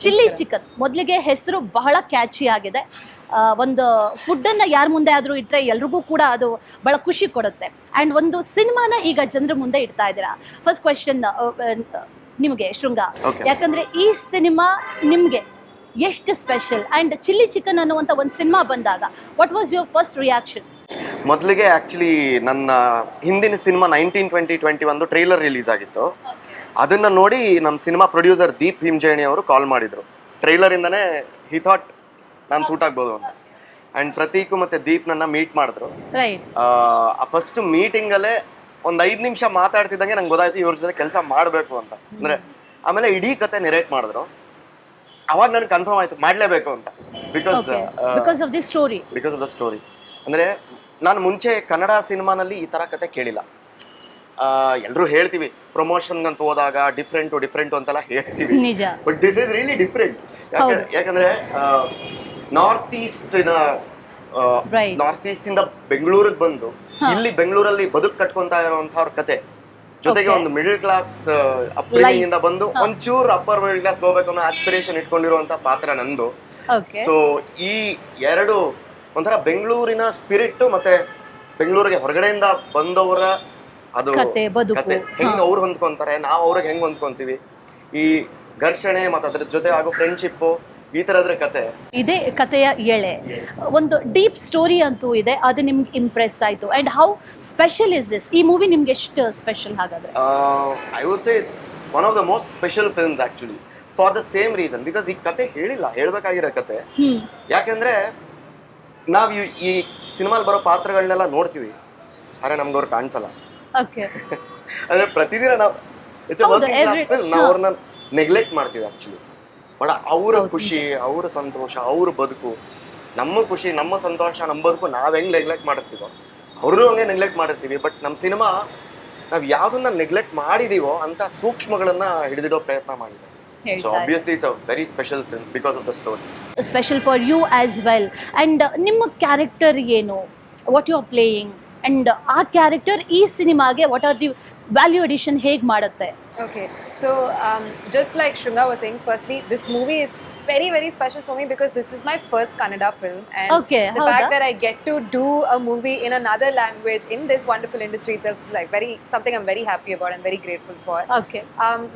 Chilli chicken ಮೊದಲಿಗೆ ಹೆಸರು ಬಹಳ ಕ್ಯಾಚಿ ಆಗಿದೆ. ಒಂದು ಫುಡ್ಡನ್ನು ಯಾರ ಮುಂದೆ ಆದರೂ ಇಟ್ಟರೆ ಎಲ್ರಿಗೂ ಕೂಡ ಅದು ಬಹಳ ಖುಷಿ ಕೊಡುತ್ತೆ. ಆ್ಯಂಡ್ ಒಂದು ಸಿನಿಮಾನ ಈಗ ಜನರ ಮುಂದೆ ಇಡ್ತಾ ಇದ್ದೀರಾ. ಫಸ್ಟ್ ಕ್ವೆಶನ್ ನಿಮಗೆ ಶೃಂಗ, ಯಾಕಂದರೆ ಈ ಸಿನಿಮಾ ನಿಮಗೆ ಎಷ್ಟು ಸ್ಪೆಷಲ್? ಆ್ಯಂಡ್ ಚಿಲ್ಲಿ ಚಿಕನ್ ಅನ್ನುವಂಥ ಒಂದು ಸಿನಿಮಾ ಬಂದಾಗ what was your first reaction? ಮೊದಲಿಗೆ ಆ್ಯಕ್ಚುಲಿ ನನ್ನ ಹಿಂದಿನ ಸಿನಿಮಾ 1920-21 ಟ್ರೈಲರ್ ರಿಲೀಸ್ ಆಗಿತ್ತು. ಅದನ್ನು ನೋಡಿ ನಮ್ಮ ಸಿನಿಮಾ ಪ್ರೊಡ್ಯೂಸರ್ ದೀಪ್ ಭೀಮ್ಜೇಣಿ ಅವರು ಕಾಲ್ ಮಾಡಿದರು. ಟ್ರೈಲರಿಂದನೇ ಹಿ ಥಾಟ್ ನಾನು ಸೂಟ್ ಆಗ್ಬೋದು ಅಂತ. ಆ್ಯಂಡ್ ಪ್ರತೀಕು ಮತ್ತು ದೀಪ್ ನನ್ನ ಮೀಟ್ ಮಾಡಿದ್ರು. ಆ ಫಸ್ಟ್ ಮೀಟಿಂಗಲ್ಲೇ ಒಂದು 5 ನಿಮಿಷ ಮಾತಾಡ್ತಿದ್ದಂಗೆ ನಂಗೆ ಗೊತ್ತಾಯ್ತು ಇವ್ರ ಜೊತೆ ಕೆಲಸ ಮಾಡಬೇಕು ಅಂತ. ಅಂದರೆ ಆಮೇಲೆ ಇಡೀ ಕತೆ ನೆರೇಟ್ ಮಾಡಿದ್ರು. ಅವಾಗ ನನಗೆ ಕನ್ಫರ್ಮ್ ಆಯಿತು ಮಾಡಲೇಬೇಕು ಅಂತ. Because of the story. ಅಂದರೆ ನಾನು ಮುಂಚೆ ಕನ್ನಡ ಸಿನಿಮಾನಲ್ಲಿ ಈ ಥರ ಕತೆ ಕೇಳಿಲ್ಲ. ಎಲ್ಲರೂ ಹೇಳ್ತೀವಿ ಪ್ರಮೋಷನ್ ಅಂತ ಹೋದಾಗ ಡಿಫ್ರೆಂಟು ಅಂತೆಲ್ಲ ಹೇಳ್ತೀವಿ. But this is really different. ಯಾಕಂದ್ರೆ ನಾರ್ತ್ ಈಸ್ಟ್ ಇಂದ ಬೆಂಗಳೂರಿಗೆ ಬಂದು ಇಲ್ಲಿ ಬೆಂಗಳೂರಲ್ಲಿ ಬದುಕು ಕಟ್ಕೊಂತಾ ಇರುವಂತವ್ರ ಕತೆ ಜೊತೆಗೆ ಒಂದು ಮಿಡಲ್ ಕ್ಲಾಸ್ ಅಪ್ಬ್ರಿಂಗಿಂಗ್ ಇಂದ ಬಂದು ಒಂಚೂರು ಅಪ್ಪರ್ ಮಿಡಲ್ ಕ್ಲಾಸ್ ಹೋಗ್ಬೇಕು ಅನ್ನೋ ಆಸ್ಪಿರೇಷನ್ ಇಟ್ಕೊಂಡಿರುವಂತ ಪಾತ್ರ ನಂದು. ಸೊ ಈ ಎರಡು ಒಂಥರ ಬೆಂಗಳೂರಿನ ಸ್ಪಿರಿಟ್ ಮತ್ತೆ ಬೆಂಗಳೂರಿಗೆ ಹೊರಗಡೆಯಿಂದ ಬಂದವರ ಅದು ಕತೆ ಹೆಂಗ್ ಅವ್ರು ಹೊಂದ್ಕೊಂತಾರೆ, ನಾವು ಅವ್ರಿಗೆ ಹೆಂಗ್ ಹೊಂದ್ಕೊಂತೀವಿ, ಈ ಘರ್ಷಣೆ ಮತ್ತೆ ಅದ್ರ ಜೊತೆ ಆಗೋ ಫ್ರೆಂಡ್ಶಿಪ್, ಈ ತರದ್ರ ಕತೆ ಇದೇ ಕಥೆಯ ಎಳೆ. ಒಂದು ಡೀಪ್ ಸ್ಟೋರಿ ಅಂತೂ ಇದೆ, ಅದು ನಿಮ್ಗೆ ಇಂಪ್ರೆಸ್ ಆಯ್ತು. And how special is this? ಈ ಮೂವಿ ನಿಮ್ಗೆ ಎಷ್ಟು ಸ್ಪೆಷಲ್ ಹಾಗಾದ್ರೆ? I would say it's one of the most special films actually for the same reason. Because ಈ ಕತೆ ಹೇಳ್ಬೇಕಾಗಿರೋ ಕತೆ. ಯಾಕೆಂದ್ರೆ ನಾವು ಈ ಸಿನಿಮಾಲ್ ಬರೋ ಪಾತ್ರಗಳನ್ನೆಲ್ಲ ನೋಡ್ತೀವಿ, ಆದ್ರೆ ನಮ್ಗೆ ಅವ್ರು ಕಾಣಿಸಲ್ಲ. ಅಂದ್ರೆ ಪ್ರತಿದಿನ ನಾವು ಅವ್ರನ್ನ ನೆಗ್ಲೆಕ್ಟ್ ಮಾಡ್ತೀವಿ ಆಕ್ಚುಲಿ. ಬಟ್ ಅವರ ಖುಷಿ, ಅವರ ಸಂತೋಷ, ಅವ್ರ ಬದುಕು, ನಮ್ಮ ಖುಷಿ, ನಮ್ಮ ಸಂತೋಷ, ನಮ್ಮ ಬದುಕು ನಾವ್ ಹೆಂಗ್ ನೆಗ್ಲೆಕ್ಟ್ ಮಾಡಿರ್ತೀವೋ ಅವ್ರನ್ನೂ ಹಂಗೆ ನೆಗ್ಲೆಕ್ಟ್ ಮಾಡಿರ್ತೀವಿ. ಬಟ್ ನಮ್ಮ ಸಿನಿಮಾ ನಾವ್ ಯಾವ್ದನ್ನ ನೆಗ್ಲೆಕ್ಟ್ ಮಾಡಿದೀವೋ ಅಂತ ಸೂಕ್ಷ್ಮಗಳನ್ನ ಹಿಡಿದಿಡೋ ಪ್ರಯತ್ನ ಮಾಡಿದೆ. So obviously it's a very special film because of the story. Special for you as well. And ನಿಮ್ಮ ಕ್ಯಾರೆಕ್ಟರ್ ಏನು, what you are playing, and ಆ ಕ್ಯಾರೆಕ್ಟರ್ ಈ ಸಿನಿಮಾಗೆ what are the value addition ಹೇಗೆ ಮಾಡುತ್ತೆ? Okay, so just like Shringa was saying, firstly this movie is very very special for me because this is my first Kannada film, and the fact that I get to do a movie in another language in this wonderful industry itself is like something I'm very happy about and very grateful for. Okay.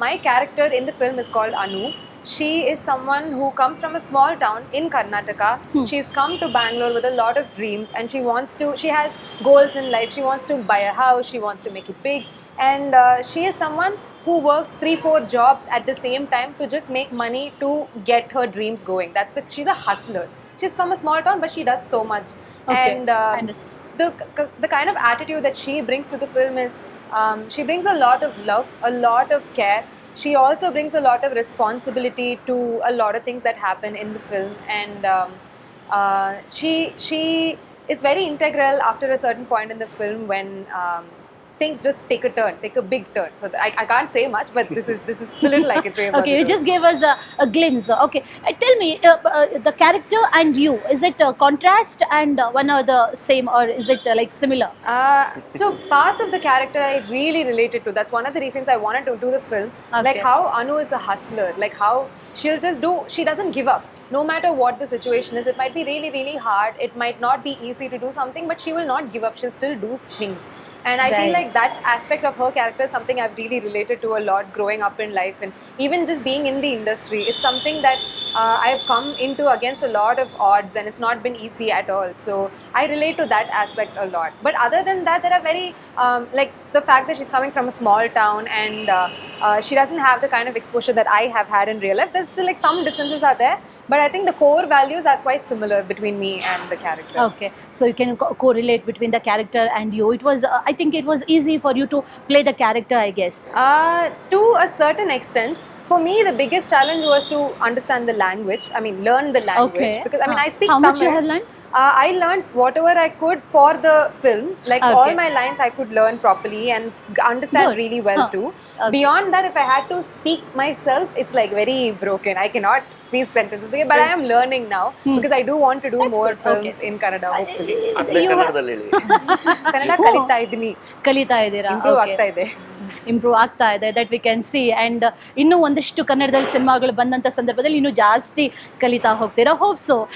My character in the film is called Anu. She is someone who comes from a small town in Karnataka. She's come to Bangalore with a lot of dreams, and she has goals in life. She wants to buy a house, she wants to make it big, and she is someone who works 3-4 jobs at the same time to just make money to get her dreams going. She's a hustler. She's from a small town, but she does so much. Okay. And the kind of attitude that she brings to the film is she brings a lot of love, a lot of care. She also brings a lot of responsibility to a lot of things that happen in the film, and she is very integral after a certain point in the film when things just take a big turn. So I can't say much, but this is the little I can say about Okay, you just gave us a glimpse. Okay, tell me, the character and you, is it a contrast and one or the same, or is it like similar? So parts of the character I really related to. That's one of the reasons I wanted to do the film. Okay. Like how Anu is a hustler, like how she doesn't give up. No matter what the situation is, it might be really really hard, it might not be easy to do something, but she will not give up, she'll still do things. And I feel like that aspect of her character is something I've really related to a lot growing up in life, and even just being in the industry. It's something that I've come into against a lot of odds, and it's not been easy at all. So I relate to that aspect a lot. But other than that, there are very like the fact that she's coming from a small town, and she doesn't have the kind of exposure that I have had in real life. There's like some differences are there, but I think the core values are quite similar between me and the character. Okay, so you can correlate between the character and you. It was I think it was easy for you to play the character, I guess. To a certain extent. For me, the biggest challenge was to understand the language. I mean, learn the language. Okay. Because I mean, I speak How Tamil. much you have learned? I learned whatever I could for the film. Like all my lines I could learn properly and understand really well too. Okay. Beyond that, if I had to speak myself, it's like very broken. I cannot piece sentences. But I am learning now because I do want to do more films in Kannada, hopefully. ಕನ್ನಡದಲ್ಲಿ ಕನ್ನಡ ಕಲಿತಾ ಇದ್ದೀನಿ. ಕಲಿತಾ ಇದ್ದೀರಾ? Improve ಆಗ್ತಾ ಇದೆ. Improve ಆಗ್ತಾ ಇದೆ, that we can see. And ಇನ್ನೂ ಒಂದಿಷ್ಟು ಕನ್ನಡದಲ್ಲಿ ಸಿನಿಮಾಗಳು ಬಂದಂಥ ಸಂದರ್ಭದಲ್ಲಿ ಇನ್ನೂ ಜಾಸ್ತಿ ಕಲಿತಾ ಹೋಗ್ತೀರಾ. Hope so.